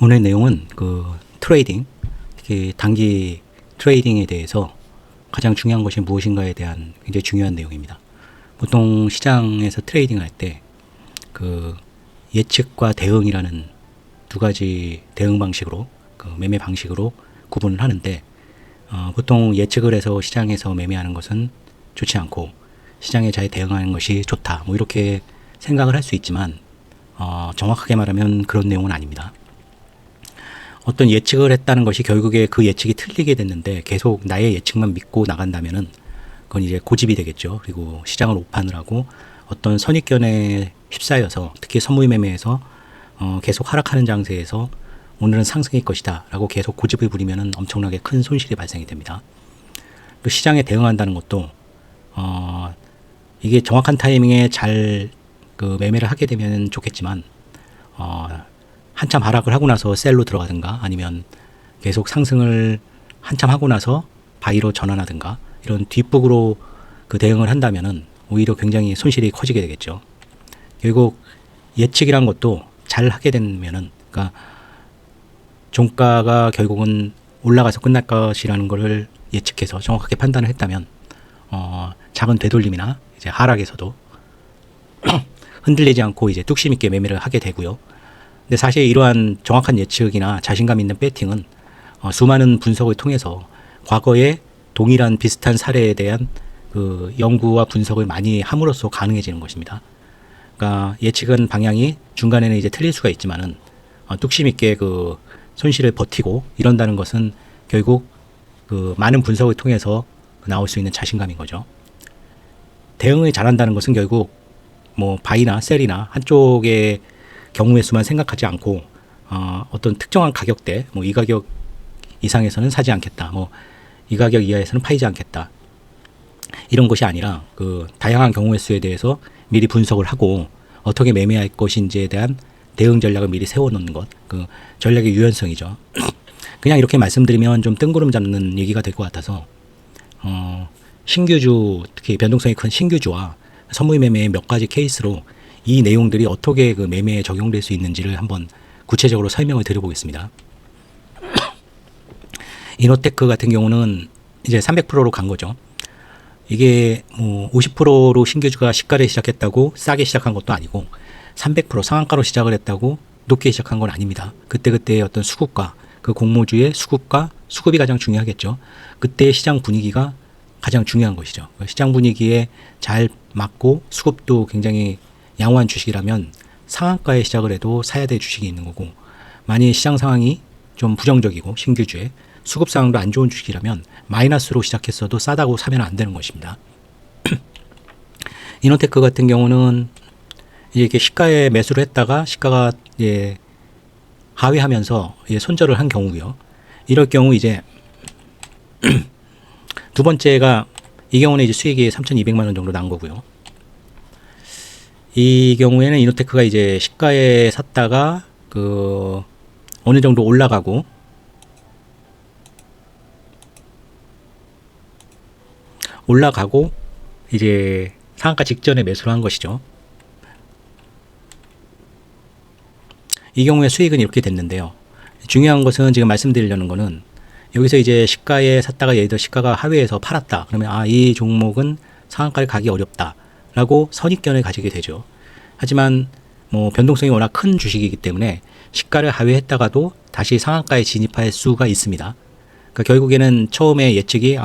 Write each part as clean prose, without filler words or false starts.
오늘 내용은 그 트레이딩, 특히 단기 트레이딩에 대해서 가장 중요한 것이 무엇인가에 대한 굉장히 중요한 내용입니다. 보통 시장에서 트레이딩 할 때 그 예측과 대응이라는 두 가지 대응 방식으로, 그 매매 방식으로 구분을 하는데, 보통 예측을 해서 시장에서 매매하는 것은 좋지 않고 시장에 잘 대응하는 것이 좋다, 뭐 이렇게 생각을 할 수 있지만, 정확하게 말하면 그런 내용은 아닙니다. 어떤 예측을 했다는 것이 결국에 그 예측이 틀리게 됐는데 계속 나의 예측만 믿고 나간다면은 그건 이제 고집이 되겠죠. 그리고 시장을 오판을 하고 어떤 선입견에 휩싸여서, 특히 선물 매매에서 계속 하락하는 장세에서 오늘은 상승일 것이다 라고 계속 고집을 부리면은 엄청나게 큰 손실이 발생이 됩니다. 또 시장에 대응한다는 것도 이게 정확한 타이밍에 잘 그 매매를 하게 되면 좋겠지만, 한참 하락을 하고 나서 셀로 들어가든가, 아니면 계속 상승을 한참 하고 나서 바이로 전환하든가, 이런 뒷북으로 그 대응을 한다면은 오히려 굉장히 손실이 커지게 되겠죠. 결국 예측이란 것도 잘 하게 되면은, 그러니까 종가가 결국은 올라가서 끝날 것이라는 것을 예측해서 정확하게 판단을 했다면, 작은 되돌림이나 이제 하락에서도 흔들리지 않고 이제 뚝심 있게 매매를 하게 되고요. 근데 사실 이러한 정확한 예측이나 자신감 있는 배팅은 수많은 분석을 통해서 과거에 동일한 비슷한 사례에 대한 그 연구와 분석을 많이 함으로써 가능해지는 것입니다. 그러니까 예측은 방향이 중간에는 이제 틀릴 수가 있지만은 뚝심 있게 그 손실을 버티고 이런다는 것은 결국 그 많은 분석을 통해서 나올 수 있는 자신감인 거죠. 대응을 잘한다는 것은 결국 뭐 바이나 셀이나 한쪽의 경우의 수만 생각하지 않고 어떤 특정한 가격대, 뭐 이 가격 이상에서는 사지 않겠다, 뭐 이 가격 이하에서는 팔지 않겠다, 이런 것이 아니라 그 다양한 경우의 수에 대해서 미리 분석을 하고 어떻게 매매할 것인지에 대한 대응 전략을 미리 세워놓는 것, 그 전략의 유연성이죠. 그냥 이렇게 말씀드리면 좀 뜬구름 잡는 얘기가 될 것 같아서, 신규주, 특히 변동성이 큰 신규주와 선물 매매의 몇 가지 케이스로 이 내용들이 어떻게 그 매매에 적용될 수 있는지를 한번 구체적으로 설명을 드려보겠습니다. 이노테크 같은 경우는 이제 300%로 간 거죠. 이게 뭐 50%로 신규주가 시가를 시작했다고 싸게 시작한 것도 아니고 300% 상한가로 시작을 했다고 높게 시작한 건 아닙니다. 그때그때의 어떤 수급과 그 공모주의 수급과 수급이 가장 중요하겠죠. 그때의 시장 분위기가 가장 중요한 것이죠. 시장 분위기에 잘 맞고 수급도 굉장히 양호한 주식이라면 상한가에 시작을 해도 사야 될 주식이 있는 거고, 만일 시장 상황이 좀 부정적이고 신규주에 수급 상황도 안 좋은 주식이라면 마이너스로 시작했어도 싸다고 사면 안 되는 것입니다. 이노테크 같은 경우는 이렇게 시가에 매수를 했다가 시가가 예 하회하면서 예 손절을 한 경우고요. 이럴 경우 이제 두 번째가, 이 경우는 이제 수익이 3,200만 원 정도 난 거고요. 이 경우에는 이노테크가 이제 시가에 샀다가 그 어느 정도 올라가고 이제 상한가 직전에 매수를 한 것이죠. 이 경우에 수익은 이렇게 됐는데요. 중요한 것은 지금 말씀드리려는 거는, 여기서 이제 시가에 샀다가 예를 들어 시가가 하회해서 팔았다. 그러면 이 종목은 상한가를 가기 어렵다라고 선입견을 가지게 되죠. 하지만 뭐 변동성이 워낙 큰 주식이기 때문에 시가를 하회했다가도 다시 상한가에 진입할 수가 있습니다. 그러니까 결국에는 처음에 예측이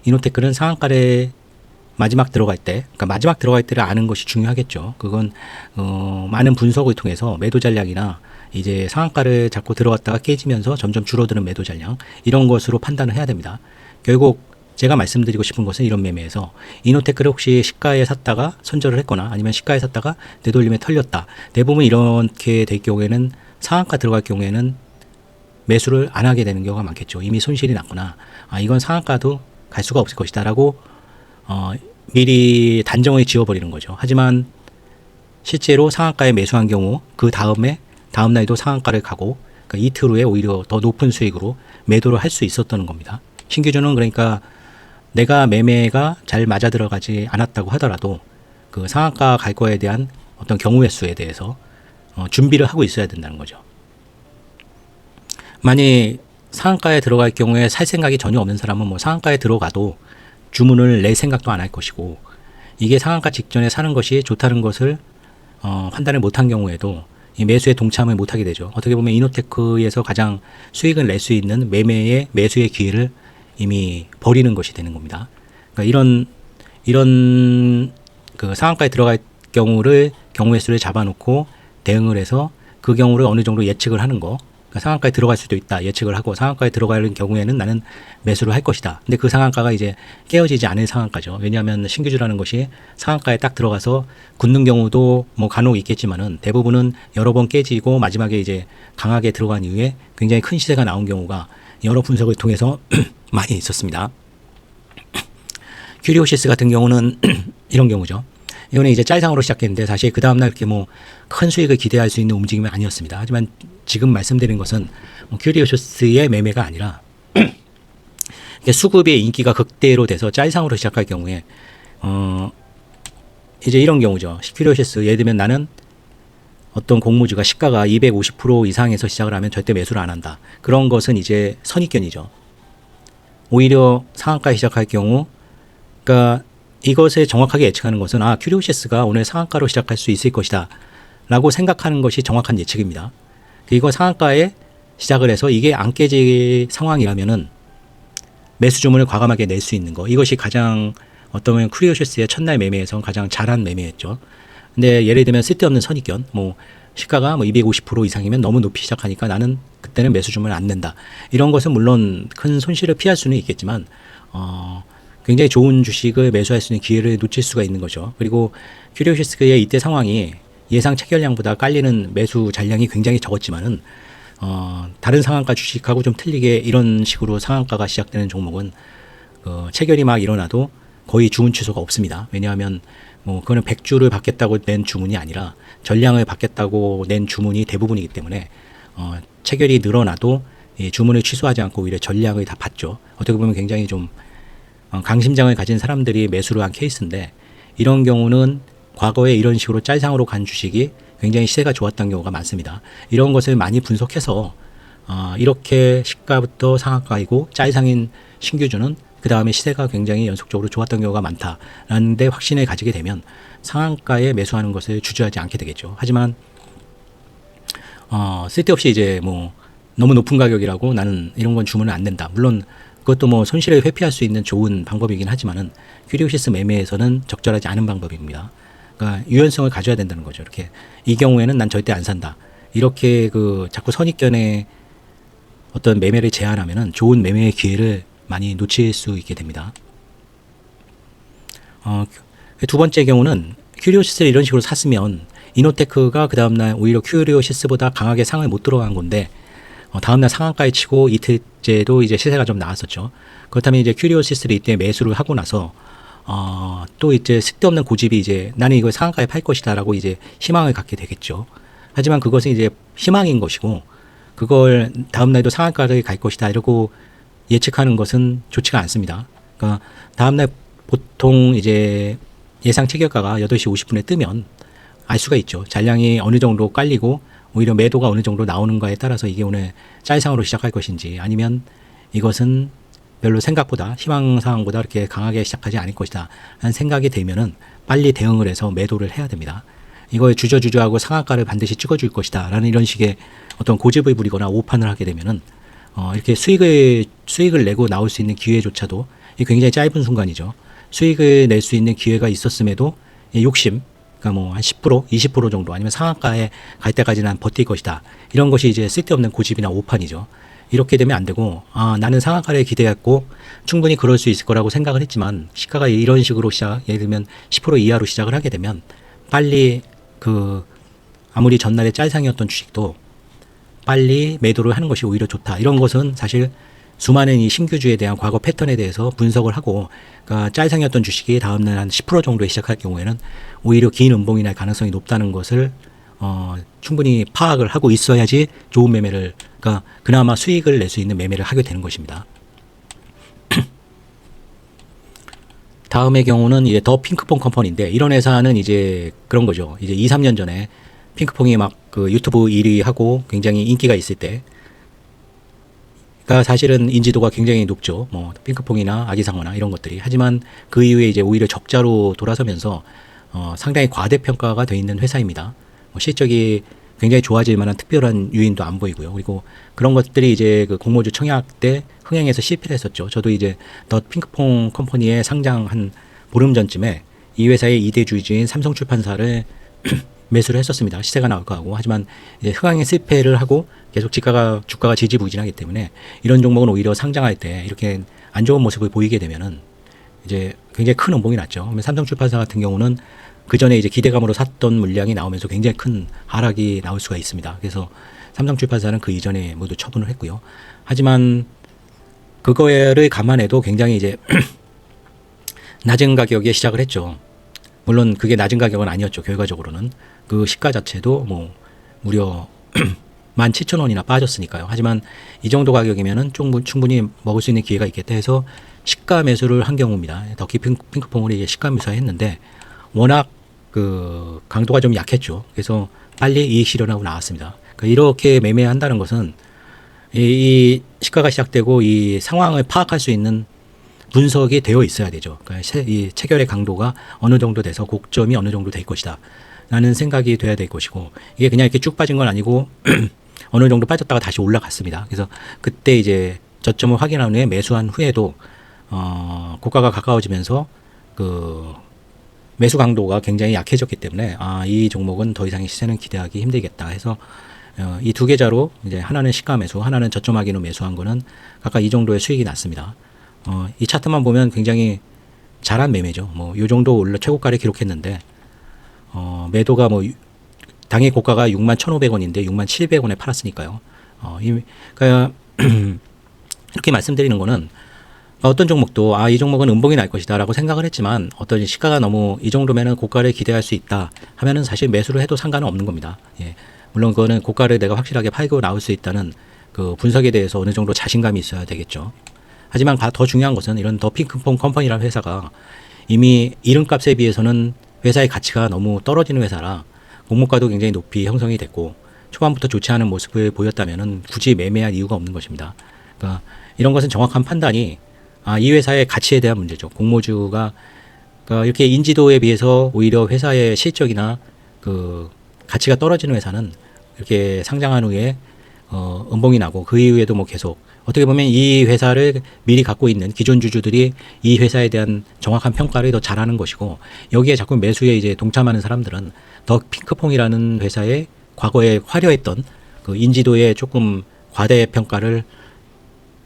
이노테크는 상한가에 마지막 들어갈 때, 그러니까 마지막 들어갈 때를 아는 것이 중요하겠죠. 그건 많은 분석을 통해서 매도 전략이나 이제 상한가를 잡고 들어갔다가 깨지면서 점점 줄어드는 매도 전략, 이런 것으로 판단을 해야 됩니다. 결국 제가 말씀드리고 싶은 것은, 이런 매매에서 이노테크를 혹시 시가에 샀다가 손절을 했거나 아니면 시가에 샀다가 되돌림에 털렸다, 대부분 이렇게 될 경우에는 상한가 들어갈 경우에는 매수를 안 하게 되는 경우가 많겠죠. 이미 손실이 났구나, 이건 상한가도 갈 수가 없을 것이다 라고 미리 단정을 지어버리는 거죠. 하지만 실제로 상한가에 매수한 경우 그 다음 날도 상한가를 가고, 그러니까 이틀 후에 오히려 더 높은 수익으로 매도를 할 수 있었던 겁니다. 신규주는 그러니까 내가 매매가 잘 맞아 들어가지 않았다고 하더라도 그 상한가 갈 거에 대한 어떤 경우의 수에 대해서 준비를 하고 있어야 된다는 거죠. 만약 상한가에 들어갈 경우에 살 생각이 전혀 없는 사람은 뭐 상한가에 들어가도 주문을 낼 생각도 안 할 것이고, 이게 상한가 직전에 사는 것이 좋다는 것을 판단을 못한 경우에도 이 매수에 동참을 못하게 되죠. 어떻게 보면 이노테크에서 가장 수익을 낼 수 있는 매수의 기회를 이미 버리는 것이 되는 겁니다. 그러니까 이런 그 상한가에 들어갈 경우의 수를 잡아놓고 대응을 해서 그 경우를 어느 정도 예측을 하는 거. 그러니까 상한가에 들어갈 수도 있다 예측을 하고, 상한가에 들어가는 경우에는 나는 매수를 할 것이다. 근데 그 상한가가 이제 깨어지지 않을 상한가죠. 왜냐하면 신규주라는 것이 상한가에 딱 들어가서 굳는 경우도 뭐 간혹 있겠지만은 대부분은 여러 번 깨지고 마지막에 이제 강하게 들어간 이후에 굉장히 큰 시세가 나온 경우가 여러 분석을 통해서 많이 있었습니다. 큐리오시스 같은 경우는 이런 경우죠. 이거는 이제 짤상으로 시작했는데 사실 그 다음날 이렇게 뭐 큰 수익을 기대할 수 있는 움직임은 아니었습니다. 하지만 지금 말씀드린 것은 큐리오시스의 매매가 아니라 수급의 인기가 극대로 돼서 짤상으로 시작할 경우에 이제 이런 경우죠. 큐리오시스 예를 들면 나는 어떤 공모주가 시가가 250% 이상에서 시작을 하면 절대 매수를 안 한다. 그런 것은 이제 선입견이죠. 오히려 상한가에 시작할 경우, 그러니까 이것을 정확하게 예측하는 것은 큐리오시스가 오늘 상한가로 시작할 수 있을 것이다 라고 생각하는 것이 정확한 예측입니다. 그리고 상한가에 시작을 해서 이게 안 깨질 상황이라면은 매수 주문을 과감하게 낼 수 있는 거, 이것이 가장 어떤 큐리오시스의 첫날 매매에서 가장 잘한 매매였죠. 근데 예를 들면 쓸데없는 선입견, 뭐 시가가 뭐 250% 이상이면 너무 높이 시작하니까 나는 그때는 매수 주문을 안 낸다. 이런 것은 물론 큰 손실을 피할 수는 있겠지만 굉장히 좋은 주식을 매수할 수 있는 기회를 놓칠 수가 있는 거죠. 그리고 큐리오시스의 이때 상황이 예상 체결량보다 깔리는 매수 잔량이 굉장히 적었지만은 다른 상한가 주식하고 좀 틀리게 이런 식으로 상한가가 시작되는 종목은 체결이 막 일어나도 거의 주문 취소가 없습니다. 왜냐하면 뭐 그거는 100주를 받겠다고 낸 주문이 아니라 전량을 받겠다고 낸 주문이 대부분이기 때문에 체결이 늘어나도 이 주문을 취소하지 않고 오히려 전량을 다 받죠. 어떻게 보면 굉장히 좀 강심장을 가진 사람들이 매수를 한 케이스인데, 이런 경우는 과거에 이런 식으로 짤상으로 간 주식이 굉장히 시세가 좋았던 경우가 많습니다. 이런 것을 많이 분석해서 이렇게 시가부터 상한가이고 짤상인 신규주는 그 다음에 시세가 굉장히 연속적으로 좋았던 경우가 많다라는 데 확신을 가지게 되면 상한가에 매수하는 것을 주저하지 않게 되겠죠. 하지만 쓸데없이 이제 뭐 너무 높은 가격이라고 나는 이런 건 주문을 안 낸다. 물론 그것도 뭐 손실을 회피할 수 있는 좋은 방법이긴 하지만은 큐리오시스 매매에서는 적절하지 않은 방법입니다. 그러니까 유연성을 가져야 된다는 거죠. 이렇게 이 경우에는 난 절대 안 산다. 이렇게 자꾸 선입견에 어떤 매매를 제한하면은 좋은 매매의 기회를 많이 놓칠 수 있게 됩니다. 두 번째 경우는 큐리오시스를 이런 식으로 샀으면 이노테크가 그 다음날 오히려 큐리오시스보다 강하게 상을 못 들어간 건데 다음날 상한가에 치고 이틀째도 이제 시세가 좀 나왔었죠. 그렇다면 이제 큐리오시스를 이때 매수를 하고 나서 또 이제 쓸데없는 고집이 이제 나는 이걸 상한가에 팔 것이다라고 이제 희망을 갖게 되겠죠. 하지만 그것은 이제 희망인 것이고, 그걸 다음날도 상한가를 갈 것이다 이러고 예측하는 것은 좋지가 않습니다. 그러니까 다음날 보통 이제 예상 체결가가 8시 50분에 뜨면 알 수가 있죠. 잔량이 어느 정도 깔리고 오히려 매도가 어느 정도 나오는가에 따라서 이게 오늘 짤상으로 시작할 것인지, 아니면 이것은 별로 생각보다 희망사항보다 그렇게 강하게 시작하지 않을 것이다 라는 생각이 들면은 빨리 대응을 해서 매도를 해야 됩니다. 이거에 주저주저하고 상한가를 반드시 찍어줄 것이다 라는 이런 식의 어떤 고집을 부리거나 오판을 하게 되면은 이렇게 수익을 내고 나올 수 있는 기회조차도 굉장히 짧은 순간이죠. 수익을 낼 수 있는 기회가 있었음에도 욕심, 그러니까 뭐 한 10%, 20% 정도, 아니면 상한가에 갈 때까지 난 버틸 것이다. 이런 것이 이제 쓸데없는 고집이나 오판이죠. 이렇게 되면 안 되고, 나는 상한가를 기대했고 충분히 그럴 수 있을 거라고 생각을 했지만 시가가 이런 식으로 예를 들면 10% 이하로 시작을 하게 되면 빨리 아무리 전날에 짤상이었던 주식도 빨리 매도를 하는 것이 오히려 좋다. 이런 것은 사실 수많은 이 신규주에 대한 과거 패턴에 대해서 분석을 하고, 그러니까 짤상이었던 주식이 다음날 한 10% 정도에 시작할 경우에는 오히려 긴 음봉이 날 가능성이 높다는 것을 충분히 파악을 하고 있어야지 좋은 매매를, 그러니까 그나마 수익을 낼 수 있는 매매를 하게 되는 것입니다. 다음의 경우는 이제 더 핑크퐁 컴퍼니인데, 이런 회사는 이제 그런 거죠. 이제 2, 3년 전에 핑크퐁이 막 유튜브 1위 하고 굉장히 인기가 있을 때 사실은 인지도가 굉장히 높죠. 뭐 핑크퐁이나 아기상어나 이런 것들이. 하지만 그 이후에 이제 오히려 적자로 돌아서면서 상당히 과대평가가 돼 있는 회사입니다. 실적이 굉장히 좋아질 만한 특별한 요인도 안 보이고요. 그리고 그런 것들이 이제 그 공모주 청약 때 흥행해서 실패를 했었죠. 저도 이제 더 핑크퐁 컴퍼니에 상장한 보름 전쯤에 이 회사의 2대 주주인 삼성출판사를 매수를 했었습니다. 시세가 나올 거 하고. 하지만 이제 흥행에 실패를 하고 계속 주가가 지지부진하기 때문에 이런 종목은 오히려 상장할 때 이렇게 안 좋은 모습을 보이게 되면은 이제 굉장히 큰 음봉이 났죠. 삼성출판사 같은 경우는 그 전에 이제 기대감으로 샀던 물량이 나오면서 굉장히 큰 하락이 나올 수가 있습니다. 그래서 삼성출판사는 그 이전에 모두 처분을 했고요. 하지만 그거를 감안해도 굉장히 이제 낮은 가격에 시작을 했죠. 물론 그게 낮은 가격은 아니었죠. 결과적으로는 그 시가 자체도 뭐 무려 17,000원이나 빠졌으니까요. 하지만 이 정도 가격이면은 충분히 먹을 수 있는 기회가 있겠다 해서 시가 매수를 한 경우입니다. 더키 핑크퐁을 이제 시가 매수했는데 워낙 그 강도가 좀 약했죠. 그래서 빨리 이익 실현하고 나왔습니다. 그러니까 이렇게 매매한다는 것은 이 시가가 시작되고 이 상황을 파악할 수 있는 분석이 되어 있어야 되죠. 그러니까 이 체결의 강도가 어느 정도 돼서 고점이 어느 정도 될 것이다 라는 생각이 돼야 될 것이고, 이게 그냥 이렇게 쭉 빠진 건 아니고 어느 정도 빠졌다가 다시 올라갔습니다. 그래서 그때 이제 저점을 확인한 후에 매수한 후에도 고가가 가까워지면서 그 매수 강도가 굉장히 약해졌기 때문에 이 종목은 더 이상의 시세는 기대하기 힘들겠다 해서 이 두 계좌로 이제 하나는 시가 매수, 하나는 저점 확인 후 매수한 거는 각각 이 정도의 수익이 났습니다. 이 차트만 보면 굉장히 잘한 매매죠. 뭐 요 정도 올라 최고가를 기록했는데 매도가 뭐 당일 고가가 61,500원인데 61,700원에 팔았으니까요. 그러니까 이렇게 말씀드리는 거는 어떤 종목도 이 종목은 음봉이 날 것이다라고 생각을 했지만 어떤 시가가 너무 이 정도면은 고가를 기대할 수 있다 하면은 사실 매수를 해도 상관은 없는 겁니다. 예. 물론 그거는 고가를 내가 확실하게 팔고 나올 수 있다는 그 분석에 대해서 어느 정도 자신감이 있어야 되겠죠. 하지만 더 중요한 것은 이런 더 핑크퐁 컴퍼니라는 회사가 이미 이름값에 비해서는 회사의 가치가 너무 떨어지는 회사라 공모가도 굉장히 높이 형성이 됐고 초반부터 좋지 않은 모습을 보였다면은 굳이 매매할 이유가 없는 것입니다. 그러니까 이런 것은 정확한 판단이 이 회사의 가치에 대한 문제죠. 공모주가 그러니까 이렇게 인지도에 비해서 오히려 회사의 실적이나 그 가치가 떨어지는 회사는 이렇게 상장한 후에 음봉이 나고 그 이후에도 뭐 계속 어떻게 보면 이 회사를 미리 갖고 있는 기존 주주들이 이 회사에 대한 정확한 평가를 더 잘하는 것이고, 여기에 자꾸 매수에 이제 동참하는 사람들은 더 핑크퐁이라는 회사의 과거에 화려했던 그 인지도에 조금 과대평가를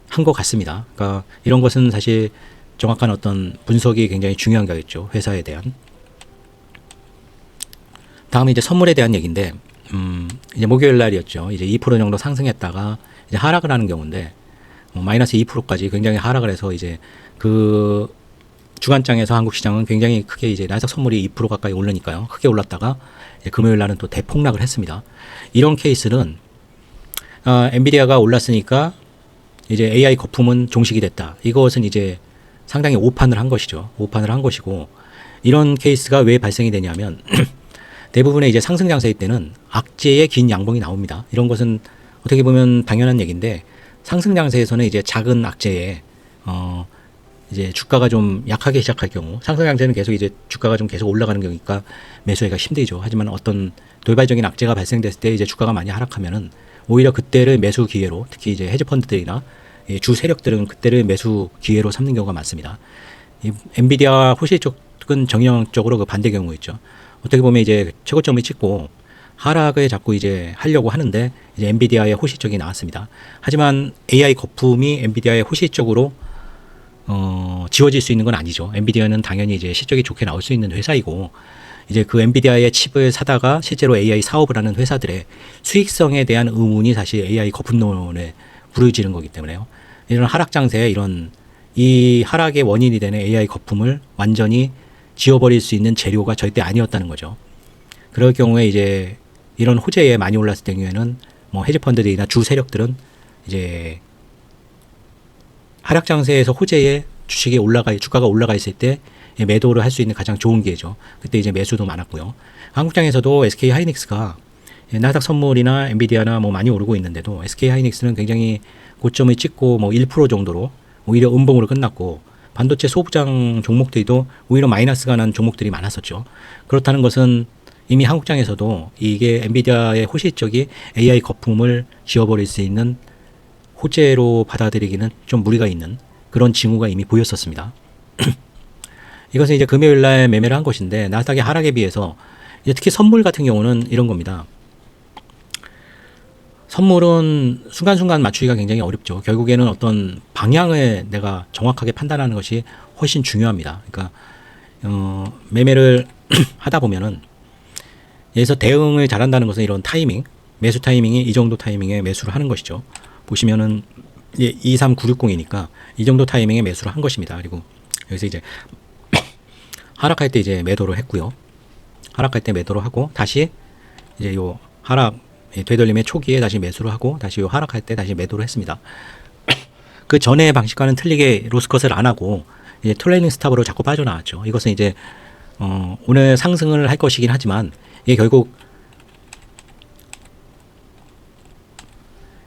한 것 같습니다. 그러니까 이런 것은 사실 정확한 어떤 분석이 굉장히 중요한 거겠죠. 회사에 대한. 다음은 이제 선물에 대한 얘기인데, 이제 목요일 날이었죠. 이제 2% 정도 상승했다가 이제 하락을 하는 경우인데, 마이너스 2%까지 굉장히 하락을 해서 이제 그 주간장에서 한국 시장은 굉장히 크게 이제 나스닥 선물이 2% 가까이 오르니까요. 크게 올랐다가 이제 금요일 날은 또 대폭락을 했습니다. 이런 케이스는 엔비디아가 올랐으니까 이제 AI 거품은 종식이 됐다. 이것은 이제 상당히 오판을 한 것이죠. 오판을 한 것이고, 이런 케이스가 왜 발생이 되냐면 대부분의 이제 상승 장세일 때는 악재의 긴 양봉이 나옵니다. 이런 것은 어떻게 보면 당연한 얘기인데, 상승 장세에서는 이제 작은 악재에 이제 주가가 좀 약하게 시작할 경우, 상승 장세는 계속 이제 주가가 좀 계속 올라가는 경우니까 매수하기가 힘들죠. 하지만 어떤 돌발적인 악재가 발생됐을 때 이제 주가가 많이 하락하면은 오히려 그때를 매수 기회로, 특히 이제 헤지 펀드들이나 주 세력들은 그때를 매수 기회로 삼는 경우가 많습니다. 이 엔비디아 호실 쪽은 정형적으로 그 반대 경우있죠. 어떻게 보면 이제 최고점을 찍고 하락을 자꾸 이제 하려고 하는데 이제 엔비디아의 호시 쪽이 나왔습니다. 하지만 AI 거품이 엔비디아의 호시 쪽으로 지워질 수 있는 건 아니죠. 엔비디아는 당연히 이제 실적이 좋게 나올 수 있는 회사이고, 이제 그 엔비디아의 칩을 사다가 실제로 AI 사업을 하는 회사들의 수익성에 대한 의문이 사실 AI 거품론에 부르짖는 거기 때문에요. 이런 하락 장세에 이 하락의 원인이 되는 AI 거품을 완전히 지워버릴 수 있는 재료가 절대 아니었다는 거죠. 그럴 경우에 이제 이런 호재에 많이 올랐을 경우에는 뭐 헤지펀드들이나 주 세력들은 이제 하락 장세에서 호재에 주가가 올라가 있을 때 매도를 할 수 있는 가장 좋은 기회죠. 그때 이제 매수도 많았고요. 한국장에서도 SK 하이닉스가 나스닥 선물이나 엔비디아나 뭐 많이 오르고 있는데도 SK 하이닉스는 굉장히 고점을 찍고 뭐 1% 정도로 오히려 음봉으로 끝났고, 반도체 소부장 종목들도 오히려 마이너스가 난 종목들이 많았었죠. 그렇다는 것은 이미 한국장에서도 이게 엔비디아의 호실적이 AI 거품을 지워버릴 수 있는 호재로 받아들이기는 좀 무리가 있는 그런 징후가 이미 보였었습니다. 이것은 이제 금요일 날 매매를 한 것인데, 나스닥의 하락에 비해서 이제 특히 선물 같은 경우는 이런 겁니다. 선물은 순간순간 맞추기가 굉장히 어렵죠. 결국에는 어떤 방향을 내가 정확하게 판단하는 것이 훨씬 중요합니다. 그러니까 매매를 하다 보면은, 여기서 대응을 잘한다는 것은 이런 타이밍, 매수 타이밍이 이 정도 타이밍에 매수를 하는 것이죠. 보시면은 23960이니까 이 정도 타이밍에 매수를 한 것입니다. 그리고 여기서 이제 하락할 때 이제 매도를 했고요. 하락할 때 매도를 하고, 다시 이제 요 하락 되돌림의 초기에 다시 매수를 하고, 다시 요 하락할 때 다시 매도를 했습니다. 그 전의 방식과는 틀리게 로스컷을 안 하고 이제 트레이닝 스탑으로 자꾸 빠져나왔죠. 이것은 이제 오늘 상승을 할 것이긴 하지만, 이게 결국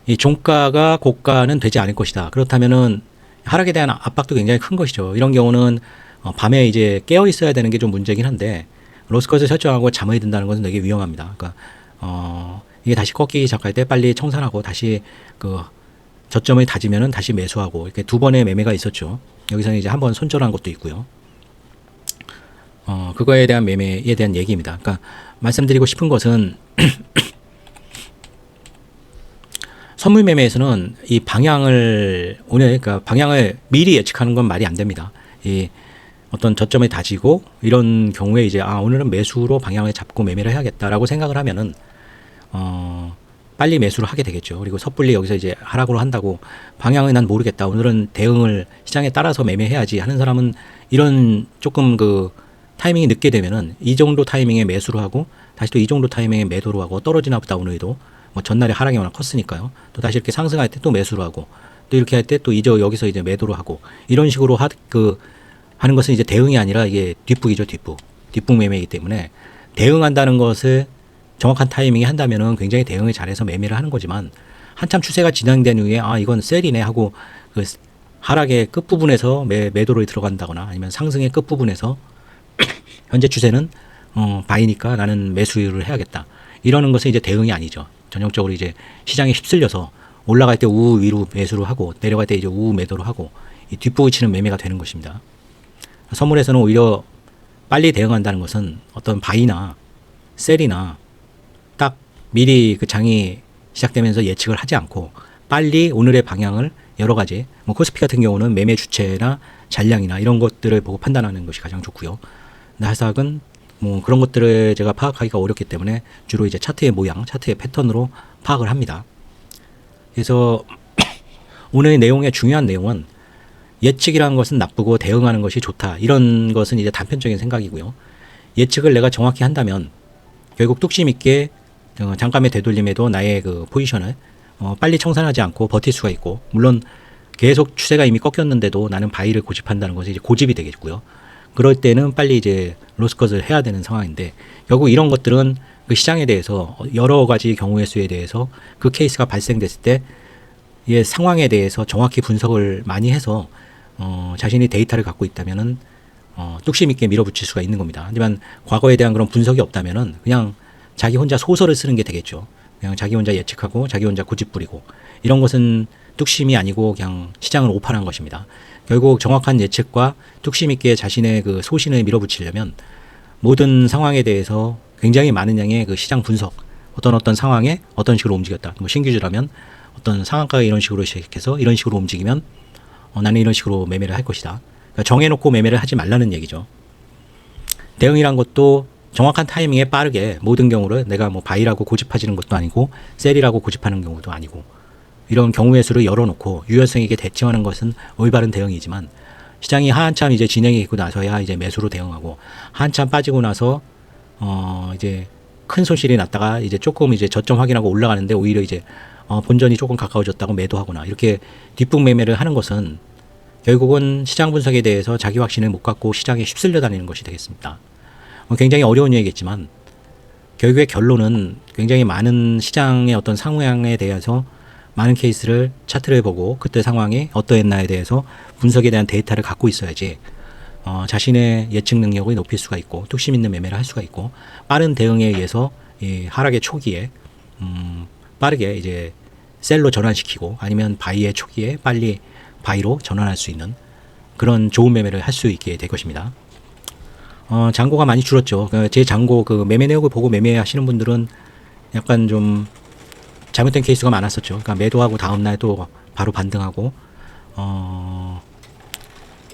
이 종가가 고가는 되지 않을 것이다. 그렇다면은 하락에 대한 압박도 굉장히 큰 것이죠. 이런 경우는 밤에 이제 깨어 있어야 되는 게 좀 문제긴 한데, 로스컷을 설정하고 잠을 든다는 것은 되게 위험합니다. 그러니까 이게 다시 꺾이기 시작할 때 빨리 청산하고 다시 그 저점을 다지면은 다시 매수하고, 이렇게 두 번의 매매가 있었죠. 여기서는 이제 한번 손절한 것도 있고요. 그거에 대한 매매에 대한 얘기입니다. 그러니까 말씀드리고 싶은 것은 선물 매매에서는 이 방향을 그러니까 방향을 미리 예측하는 건 말이 안 됩니다. 이 어떤 저점을 다지고 이런 경우에 이제 오늘은 매수로 방향을 잡고 매매를 해야겠다라고 생각을 하면은 빨리 매수를 하게 되겠죠. 그리고 섣불리 여기서 이제 하락으로 한다고 방향을 난 모르겠다, 오늘은 대응을 시장에 따라서 매매해야지 하는 사람은, 이런 조금 그 타이밍이 늦게 되면은 이 정도 타이밍에 매수를 하고 다시 또 이 정도 타이밍에 매도를 하고, 떨어지나 보다 오늘도 뭐 전날에 하락이 워낙 컸으니까요. 또 다시 이렇게 상승할 때 또 매수를 하고, 또 이렇게 할 때 또 여기서 이제 매도를 하고, 이런 식으로 하는 것은 이제 대응이 아니라 이게 뒷북이죠. 뒷북 매매이기 때문에, 대응한다는 것을 정확한 타이밍에 한다면은 굉장히 대응을 잘해서 매매를 하는 거지만, 한참 추세가 진행된 후에 이건 셀이네 하고 그 하락의 끝부분에서 매도를 들어간다거나, 아니면 상승의 끝부분에서 현재 추세는 바이니까 나는 매수를 해야겠다, 이러는 것은 이제 대응이 아니죠. 전형적으로 이제 시장에 휩쓸려서 올라갈 때 우 위로 매수를 하고, 내려갈 때 이제 우 매도를 하고, 이 뒷북을 치는 매매가 되는 것입니다. 선물에서는 오히려 빨리 대응한다는 것은 어떤 바이나 셀이나 딱 미리 그 장이 시작되면서 예측을 하지 않고, 빨리 오늘의 방향을 여러 가지, 뭐 코스피 같은 경우는 매매 주체나 잔량이나 이런 것들을 보고 판단하는 것이 가장 좋고요. 나스닥은 뭐 그런 것들을 제가 파악하기가 어렵기 때문에 주로 이제 차트의 모양, 차트의 패턴으로 파악을 합니다. 그래서 오늘 내용의 중요한 내용은, 예측이라는 것은 나쁘고 대응하는 것이 좋다, 이런 것은 이제 단편적인 생각이고요. 예측을 내가 정확히 한다면 결국 뚝심 있게 잠깐의 되돌림에도 나의 그 포지션을 빨리 청산하지 않고 버틸 수가 있고, 물론 계속 추세가 이미 꺾였는데도 나는 바이를 고집한다는 것이 이제 고집이 되겠고요. 그럴 때는 빨리 이제 로스컷을 해야 되는 상황인데, 결국 이런 것들은 그 시장에 대해서 여러 가지 경우의 수에 대해서 그 케이스가 발생됐을 때 이 상황에 대해서 정확히 분석을 많이 해서 자신이 데이터를 갖고 있다면은 뚝심 있게 밀어붙일 수가 있는 겁니다. 하지만 과거에 대한 그런 분석이 없다면은 그냥 자기 혼자 소설을 쓰는 게 되겠죠. 그냥 자기 혼자 예측하고 자기 혼자 고집 부리고, 이런 것은 뚝심이 아니고 그냥 시장을 오판한 것입니다. 결국 정확한 예측과 뚝심 있게 자신의 그 소신을 밀어붙이려면 모든 상황에 대해서 굉장히 많은 양의 그 시장 분석, 어떤 상황에 어떤 식으로 움직였다, 뭐 신규주라면 어떤 상한가가 이런 식으로 시작해서 이런 식으로 움직이면 나는 이런 식으로 매매를 할 것이다. 그러니까 정해놓고 매매를 하지 말라는 얘기죠. 대응이란 것도 정확한 타이밍에 빠르게, 모든 경우를 내가 뭐 바이라고 고집하지는 것도 아니고 셀이라고 고집하는 경우도 아니고, 이런 경우의 수를 열어놓고 유연성 있게 대처하는 것은 올바른 대응이지만, 시장이 한참 이제 진행이 있고 나서야 이제 매수로 대응하고, 한참 빠지고 나서 이제 큰 손실이 났다가 이제 조금 이제 저점 확인하고 올라가는데 오히려 이제 본전이 조금 가까워졌다고 매도하거나, 이렇게 뒷북 매매를 하는 것은 결국은 시장 분석에 대해서 자기 확신을 못 갖고 시장에 휩쓸려 다니는 것이 되겠습니다. 굉장히 어려운 얘기겠지만 결국의 결론은 굉장히 많은 시장의 어떤 상황에 대해서 많은 케이스를 차트를 보고 그때 상황이 어떠했나에 대해서 분석에 대한 데이터를 갖고 있어야지 자신의 예측 능력을 높일 수가 있고 뚝심 있는 매매를 할 수가 있고 빠른 대응에 의해서 이 하락의 초기에 빠르게 이제 셀로 전환시키고 아니면 바이의 초기에 빨리 바이로 전환할 수 있는 그런 좋은 매매를 할 수 있게 될 것입니다. 잔고가 많이 줄었죠. 제 잔고 그 매매 내역을 보고 매매하시는 분들은 약간 좀 잘못된 케이스가 많았었죠. 그러니까 매도하고 다음날 또 바로 반등하고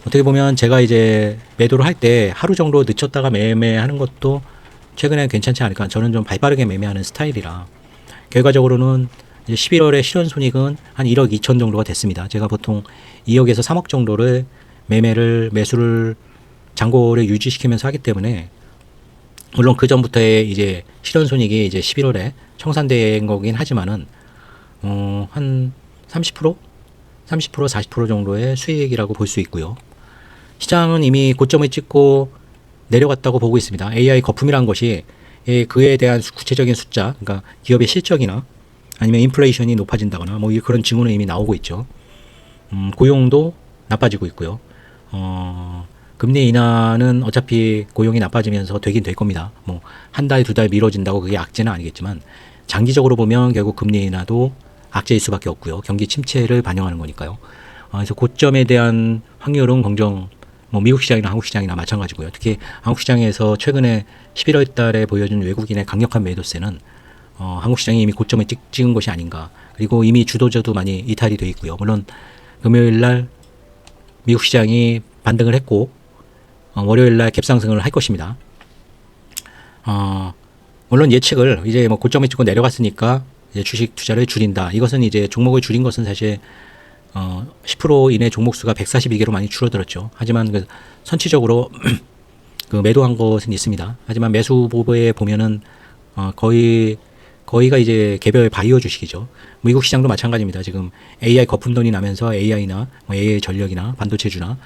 어떻게 보면 제가 이제 매도를 할 때 하루 정도 늦췄다가 매매하는 것도 최근에 괜찮지 않을까. 저는 좀 발빠르게 매매하는 스타일이라 결과적으로는 이제 11월에 실현 손익은 한 1억 2천 정도가 됐습니다. 제가 보통 2억에서 3억 정도를 매수를 잔고를 유지시키면서 하기 때문에 물론 그 전부터의 이제 실현 손익이 이제 11월에 청산된 거긴 하지만은 한 30%, 40% 정도의 수익이라고 볼 수 있고요. 시장은 이미 고점을 찍고 내려갔다고 보고 있습니다. AI 거품이라는 것이 그에 대한 구체적인 숫자, 그러니까 기업의 실적이나 아니면 인플레이션이 높아진다거나 뭐 그런 징후는 이미 나오고 있죠. 고용도 나빠지고 있고요. 금리 인하는 어차피 고용이 나빠지면서 되긴 될 겁니다. 뭐 한 달, 두 달 미뤄진다고 그게 악재는 아니겠지만 장기적으로 보면 결국 금리 인하도 악재일 수밖에 없고요. 경기 침체를 반영하는 거니까요. 그래서 고점에 대한 확률은 뭐 미국 시장이나 한국 시장이나 마찬가지고요. 특히 한국 시장에서 최근에 11월 달에 보여준 외국인의 강력한 매도세는 한국 시장이 이미 고점을 찍은 것이 아닌가. 그리고 이미 주도주도 많이 이탈이 돼 있고요. 물론 금요일 날 미국 시장이 반등을 했고 월요일 날 갭상승을 할 것입니다. 물론 예측을 이제 뭐 고점을 찍고 내려갔으니까 이제 주식 투자를 줄인다. 이것은 이제 종목을 줄인 것은 사실 10% 이내 종목 수가 142개로 많이 줄어들었죠. 하지만 그 선치적으로 그 매도한 것은 있습니다. 하지만 매수 보고에 보면은 거의가 이제 개별 바이오 주식이죠. 미국 시장도 마찬가지입니다. 지금 AI 거품론이 나면서 AI나 뭐 AI 전력이나 반도체주나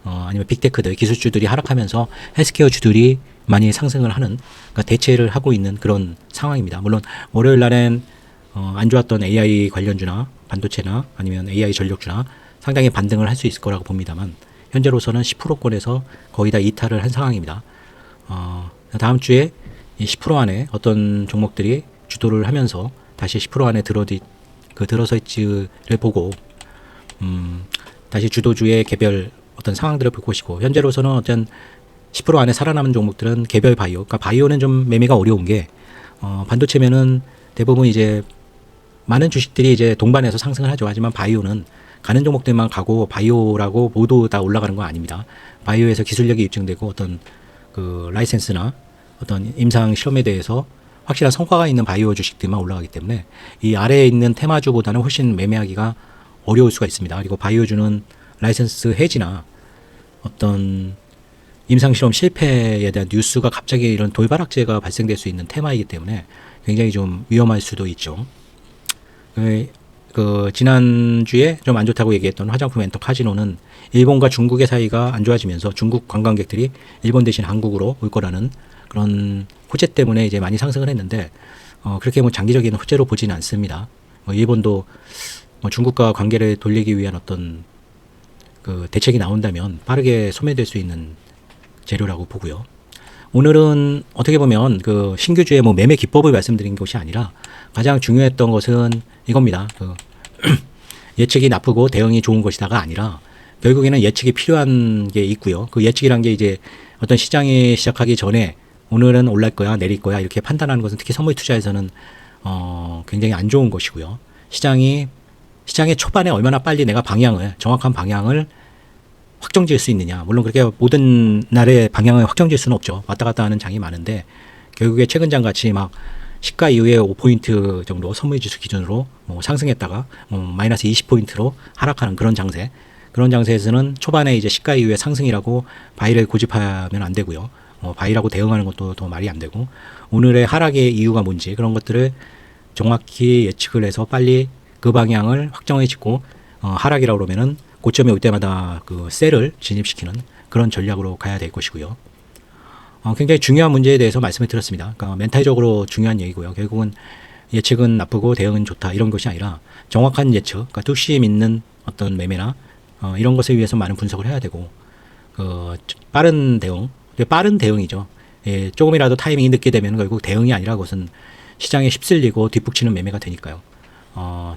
아니면 빅테크들 기술주들이 하락하면서 헬스케어 주들이 많이 상승을 하는 그러니까 대체를 하고 있는 그런 상황입니다. 물론 월요일 날엔 안 좋았던 AI 관련주나 반도체나 아니면 AI 전력주나 상당히 반등을 할 수 있을 거라고 봅니다만 현재로서는 10%권에서 거의 다 이탈을 한 상황입니다. 다음 주에 이 10% 안에 어떤 종목들이 주도를 하면서 다시 10% 안에 들어설지를 보고 다시 주도주의 개별 어떤 상황들을 볼 것이고 현재로서는 어떤 10% 안에 살아남은 종목들은 개별 바이오, 그러니까 바이오는 좀 매매가 어려운 게 반도체면은 대부분 이제 많은 주식들이 이제 동반해서 상승을 하죠. 하지만 바이오는 가는 종목들만 가고 바이오라고 모두 다 올라가는 건 아닙니다. 바이오에서 기술력이 입증되고 어떤 그 라이센스나 어떤 임상 실험에 대해서 확실한 성과가 있는 바이오 주식들만 올라가기 때문에 이 아래에 있는 테마주보다는 훨씬 매매하기가 어려울 수가 있습니다. 그리고 바이오주는 라이센스 해지나 어떤 임상실험 실패에 대한 뉴스가 갑자기 이런 돌발악재가 발생될 수 있는 테마이기 때문에 굉장히 좀 위험할 수도 있죠. 지난주에 좀 안 좋다고 얘기했던 화장품 엔터 카지노는 일본과 중국의 사이가 안 좋아지면서 중국 관광객들이 일본 대신 한국으로 올 거라는 그런 호재 때문에 이제 많이 상승을 했는데 그렇게 뭐 장기적인 호재로 보지는 않습니다. 일본도 중국과 관계를 돌리기 위한 어떤 그 대책이 나온다면 빠르게 소매될 수 있는 재료라고 보고요. 오늘은 어떻게 보면 그 신규주의 뭐 매매 기법을 말씀드린 것이 아니라 가장 중요했던 것은 이겁니다. 예측이 나쁘고 대응이 좋은 것이다가 아니라 결국에는 예측이 필요한 게 있고요. 그 예측이란 게 이제 어떤 시장이 시작하기 전에 오늘은 올랄 거야, 내릴 거야 이렇게 판단하는 것은 특히 선물 투자에서는 굉장히 안 좋은 것이고요. 시장의 초반에 얼마나 빨리 내가 정확한 방향을 확정지을 수 있느냐. 물론 그렇게 모든 날의 방향을 확정지을 수는 없죠. 왔다 갔다 하는 장이 많은데 결국에 최근 장 같이 막 시가 이후에 5포인트 정도 선물지수 기준으로 뭐 상승했다가 마이너스 20포인트로 하락하는 그런 장세. 그런 장세에서는 초반에 이제 시가 이후에 상승이라고 바이를 고집하면 안 되고요. 바이라고 대응하는 것도 더 말이 안 되고 오늘의 하락의 이유가 뭔지 그런 것들을 정확히 예측을 해서 빨리 그 방향을 확정해 짓고 하락이라고 그러면은 고점에 올 때마다 그 셀을 진입시키는 그런 전략으로 가야 될 것이고요. 굉장히 중요한 문제에 대해서 말씀을 드렸습니다. 그러니까 멘탈적으로 중요한 얘기고요. 결국은 예측은 나쁘고 대응은 좋다 이런 것이 아니라 정확한 예측, 그러니까 뚝심 있는 어떤 매매나 이런 것을 위해서 많은 분석을 해야 되고 빠른 대응, 빠른 대응이죠. 예, 조금이라도 타이밍이 늦게 되면 결국 대응이 아니라 그것은 시장에 휩쓸리고 뒷북치는 매매가 되니까요.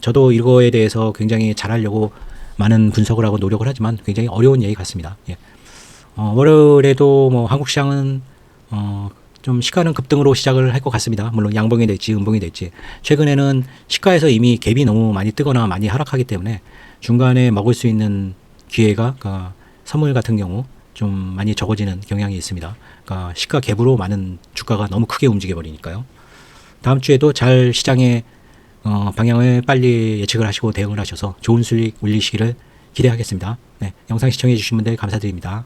저도 이거에 대해서 굉장히 잘하려고 많은 분석을 하고 노력을 하지만 굉장히 어려운 얘기 같습니다. 예. 월요일에도 뭐 한국 시장은 좀 시가는 급등으로 시작을 할 것 같습니다. 물론 양봉이 될지 음봉이 될지. 최근에는 시가에서 이미 갭이 너무 많이 뜨거나 많이 하락하기 때문에 중간에 먹을 수 있는 기회가 그러니까 선물 같은 경우 좀 많이 적어지는 경향이 있습니다. 그러니까 시가 갭으로 많은 주가가 너무 크게 움직여 버리니까요. 다음 주에도 잘 시장의 방향을 빨리 예측을 하시고 대응을 하셔서 좋은 수익 올리시기를 기대하겠습니다. 네, 영상 시청해 주신 분들 감사드립니다.